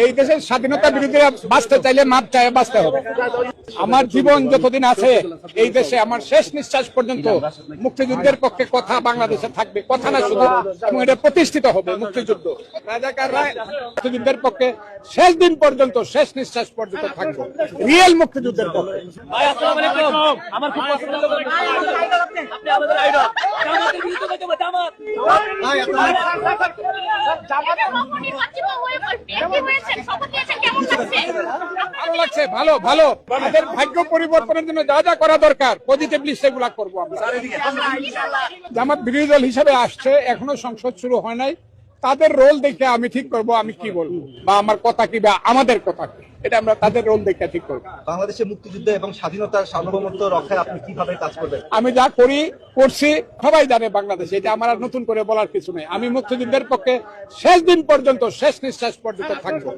এই দেশের স্বাধীনতা বিরোধীরা বাঁচতে চাইলে মাপ চায় বাঁচতে হবে। আমার জীবন যতদিন আছে এই দেশে আমার শেষ নিঃশ্বাস পর্যন্ত মুক্তিযুদ্ধের পক্ষে কথা বাংলাদেশে থাকবে, কথা না শুধু, এবং এটা প্রতিষ্ঠিত হবে। মুক্তিযুদ্ধ রাজাকাররা মুক্তিযুদ্ধের পক্ষে শেষ দিন পর্যন্ত, শেষ নিঃশ্বাস পর্যন্ত থাকবে, রিয়েল মুক্তিযুদ্ধের পক্ষে। আমার খুব পছন্দ আপনি আমাদের আইডল জামাতের বিরুদ্ধে জামাত ভালো লাগছে, ভালো ভালো। আমাদের ভাগ্য পরিবর্তনের জন্য যা যা করা দরকার পজিটিভলি সেগুলা করবো আমরা। জামাত বিরোধী দল হিসেবে আসছে, এখনো সংসদ শুরু হয় নাই, তাদের রোল দেখে আমি ঠিক করব আমি কি বলবো, বা আমার কথা কি, বা আমাদের কথা কি, এটা আমরা তাদের রোল দেখে ঠিক করবো। বাংলাদেশের মুক্তিযুদ্ধ এবং স্বাধীনতার সার্বভৌমত্ব রক্ষায় আপনি কিভাবে কাজ করবেন? আমি যা করছি সবাই জানে বাংলাদেশে, এটা আমার আর নতুন করে বলার কিছু নেই। আমি মুক্তিযুদ্ধের পক্ষে শেষ দিন পর্যন্ত, শেষ নিঃশ্বাস পর্যন্ত থাকবো।